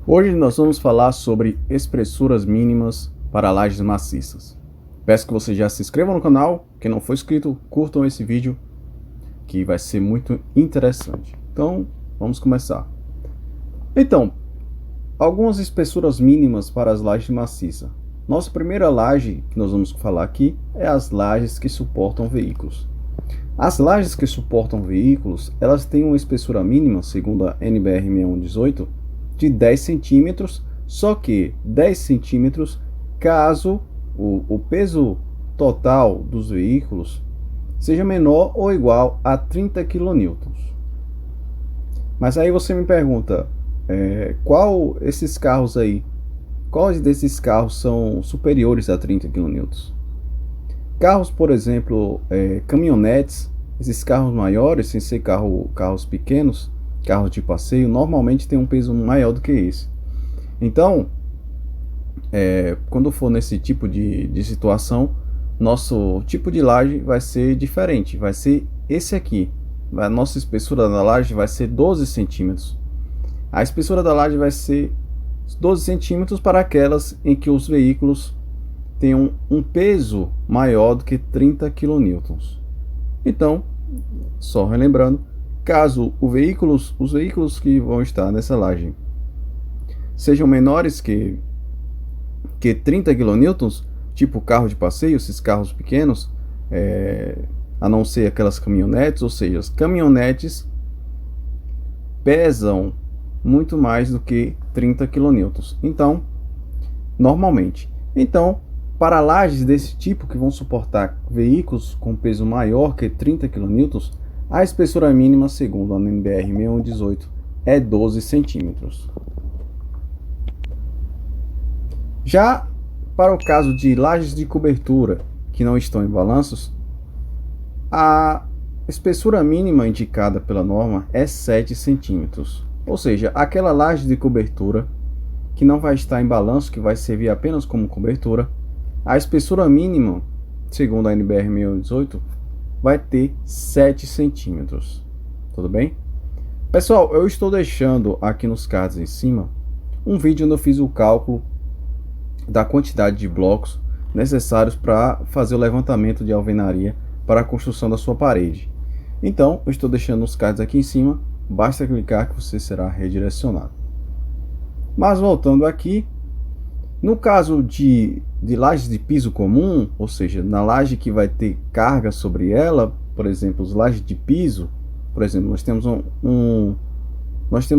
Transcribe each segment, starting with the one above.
Hoje nós vamos falar sobre espessuras mínimas para lajes maciças. Peço que você já se inscreva no canal, quem não for inscrito, curtam esse vídeo que vai ser muito interessante. Então, vamos começar. Então, algumas espessuras mínimas para as lajes maciças. Nossa primeira laje que nós vamos falar aqui é as lajes que suportam veículos. As lajes que suportam veículos, elas têm uma espessura mínima, segundo a NBR 6118, de 10 centímetros, só que 10 centímetros caso o peso total dos veículos seja menor ou igual a 30 kN. Mas aí você me pergunta, quais desses carros são superiores a 30 kN? Carros, por exemplo, caminhonetes, esses carros maiores, sem ser carros pequenos, carros de passeio, normalmente tem um peso maior do que esse. Então, quando for nesse tipo de situação, nosso tipo de laje vai ser diferente, vai ser esse aqui. A nossa espessura da laje vai ser 12 centímetros. A espessura da laje vai ser 12 centímetros para aquelas em que os veículos tenham um peso maior do que 30 kN. Então, só relembrando, caso os veículos que vão estar nessa laje sejam menores que 30 kN, tipo carro de passeio, esses carros pequenos, a não ser aquelas caminhonetes, ou seja, as caminhonetes pesam muito mais do que 30 kN. Então, normalmente. Então, para lajes desse tipo que vão suportar veículos com peso maior que 30 kN, a espessura mínima, segundo a NBR 6118, é 12 centímetros. Já para o caso de lajes de cobertura que não estão em balanços, a espessura mínima indicada pela norma é 7 centímetros. Ou seja, aquela laje de cobertura que não vai estar em balanço, que vai servir apenas como cobertura, a espessura mínima, segundo a NBR 6118, vai ter 7 centímetros. Tudo bem? Pessoal, eu estou deixando aqui nos cards em cima um vídeo onde eu fiz o cálculo da quantidade de blocos necessários para fazer o levantamento de alvenaria para a construção da sua parede. Então, eu estou deixando os cards aqui em cima, basta clicar que você será redirecionado. Mas voltando aqui, no caso de lajes de piso comum, ou seja, na laje que vai ter carga sobre ela, por exemplo, os lajes de piso, por exemplo, nós temos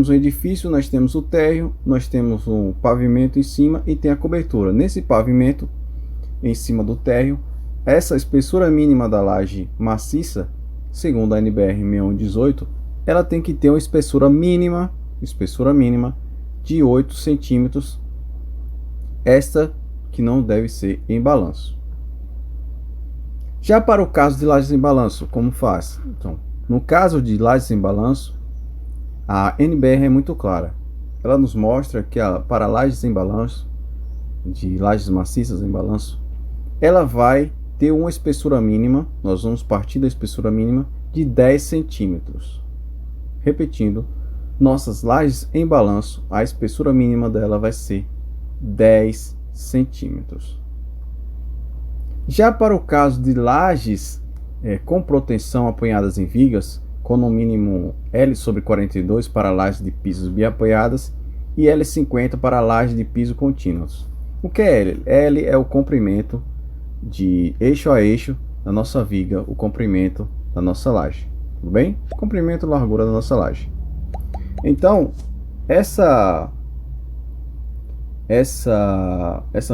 um edifício, nós temos o térreo, nós temos um pavimento em cima e tem a cobertura. Nesse pavimento, em cima do térreo, essa espessura mínima da laje maciça, segundo a NBR 6118, ela tem que ter uma espessura mínima de 8 centímetros. Esta que não deve ser em balanço. Já para o caso de lajes em balanço, como faz? Então, no caso de lajes em balanço, a NBR é muito clara. Ela nos mostra que para lajes em balanço, de lajes maciças em balanço, ela vai ter uma espessura mínima, nós vamos partir da espessura mínima de 10 centímetros. Repetindo, nossas lajes em balanço, a espessura mínima dela vai ser 10 centímetros. Já para o caso de lajes com proteção apoiadas em vigas, com no mínimo L/42 para lajes de pisos biapoiadas e L/50 para lajes de piso contínuos. O que é L? L é o comprimento de eixo a eixo da nossa viga, o comprimento da nossa laje. Tudo bem? Comprimento e largura da nossa laje. Então, essa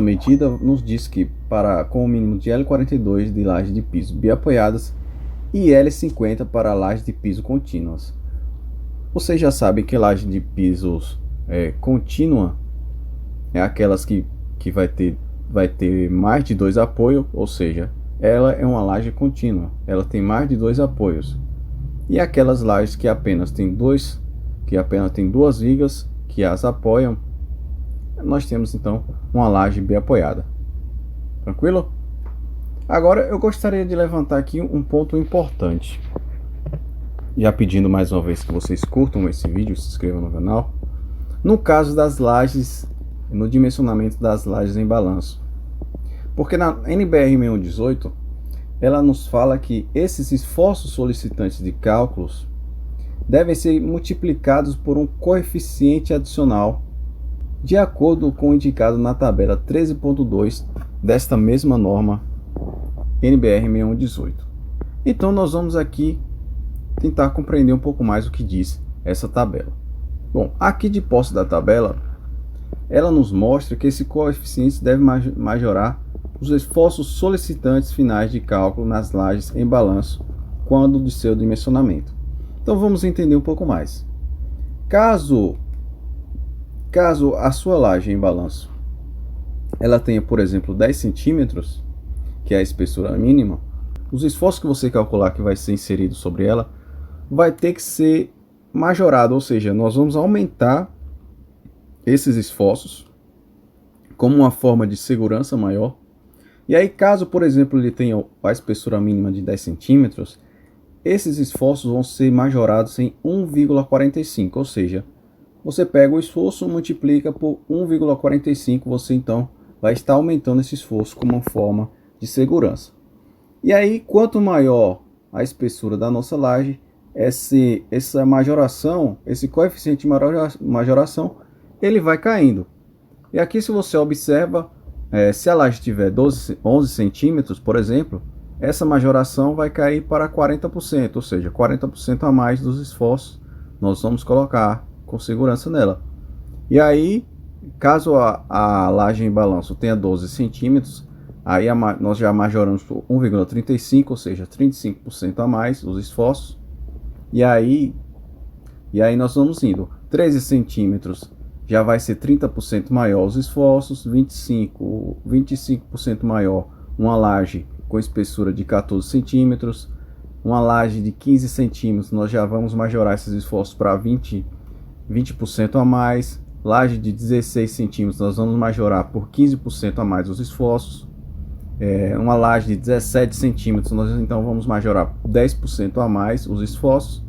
medida nos diz que com o mínimo de L/42 de laje de piso biapoiadas e L/50 para laje de piso contínuas. Vocês já sabem que laje de pisos contínua é aquelas que vai ter mais de 2 apoios, ou seja, ela é uma laje contínua, ela tem mais de 2 apoios. E aquelas lajes que apenas tem duas vigas que as apoiam, nós temos então uma laje biapoiada. Tranquilo? Agora eu gostaria de levantar aqui um ponto importante. Já pedindo mais uma vez que vocês curtam esse vídeo, se inscrevam no canal. no caso das lajes, no dimensionamento das lajes em balanço. Porque na NBR 6118, ela nos fala que esses esforços solicitantes de cálculos devem ser multiplicados por um coeficiente adicional, de acordo com o indicado na tabela 13.2 desta mesma norma NBR 6118. Então nós vamos aqui tentar compreender um pouco mais o que diz essa tabela. Bom, aqui de posse da tabela, ela nos mostra que esse coeficiente deve majorar os esforços solicitantes finais de cálculo nas lajes em balanço quando de seu dimensionamento. Então vamos entender um pouco mais. Caso a sua laje em balanço ela tenha, por exemplo, 10 centímetros, que é a espessura mínima, os esforços que você calcular que vai ser inserido sobre ela vai ter que ser majorado, ou seja, nós vamos aumentar esses esforços como uma forma de segurança maior. E aí, caso, por exemplo, ele tenha a espessura mínima de 10 centímetros, esses esforços vão ser majorados em 1,45, ou seja, você pega o esforço, multiplica por 1,45, você então vai estar aumentando esse esforço como uma forma de segurança. E aí, quanto maior a espessura da nossa laje, essa majoração, esse coeficiente de majoração, ele vai caindo. E aqui, se você observa, se a laje tiver 11 centímetros, por exemplo, essa majoração vai cair para 40%, ou seja, 40% a mais dos esforços nós vamos colocar com segurança nela. E aí, caso a laje em balanço tenha 12 centímetros, aí nós já majoramos por 1,35, ou seja, 35% a mais os esforços. E aí nós vamos indo. 13 centímetros já vai ser 30% maior os esforços, 25% maior uma laje com espessura de 14 centímetros, uma laje de 15 centímetros, nós já vamos majorar esses esforços para 20% a mais, laje de 16 centímetros, nós vamos majorar por 15% a mais os esforços, uma laje de 17 centímetros, nós então vamos majorar 10% a mais os esforços,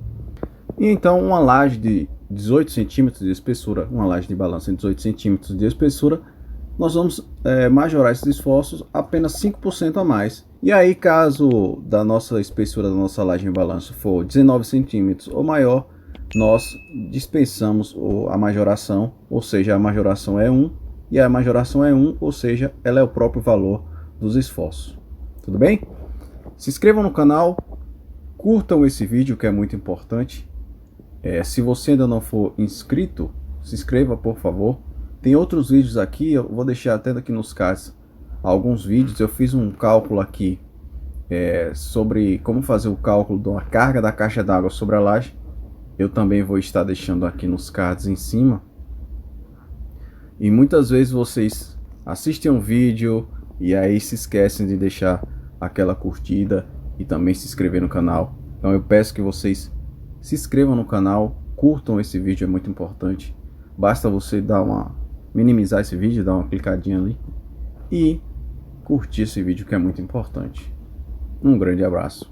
e então uma laje de 18 centímetros de espessura, uma laje de balanço em 18 centímetros de espessura, nós vamos majorar esses esforços apenas 5% a mais. E aí, caso da nossa espessura da nossa laje em balanço for 19 centímetros ou maior, nós dispensamos a majoração, ou seja, a majoração é 1, e a majoração é 1, ou seja, ela é o próprio valor dos esforços. Tudo bem? Se inscrevam no canal, curtam esse vídeo que é muito importante. Se você ainda não for inscrito, se inscreva, por favor. Tem outros vídeos aqui, eu vou deixar até aqui nos cards alguns vídeos. Eu fiz um cálculo aqui sobre como fazer o cálculo da carga da caixa d'água sobre a laje. Eu também vou estar deixando aqui nos cards em cima. E muitas vezes vocês assistem um vídeo e aí se esquecem de deixar aquela curtida e também se inscrever no canal. Então eu peço que vocês se inscrevam no canal, curtam esse vídeo, é muito importante. Basta você minimizar esse vídeo, dar uma clicadinha ali e curtir esse vídeo que é muito importante. Um grande abraço.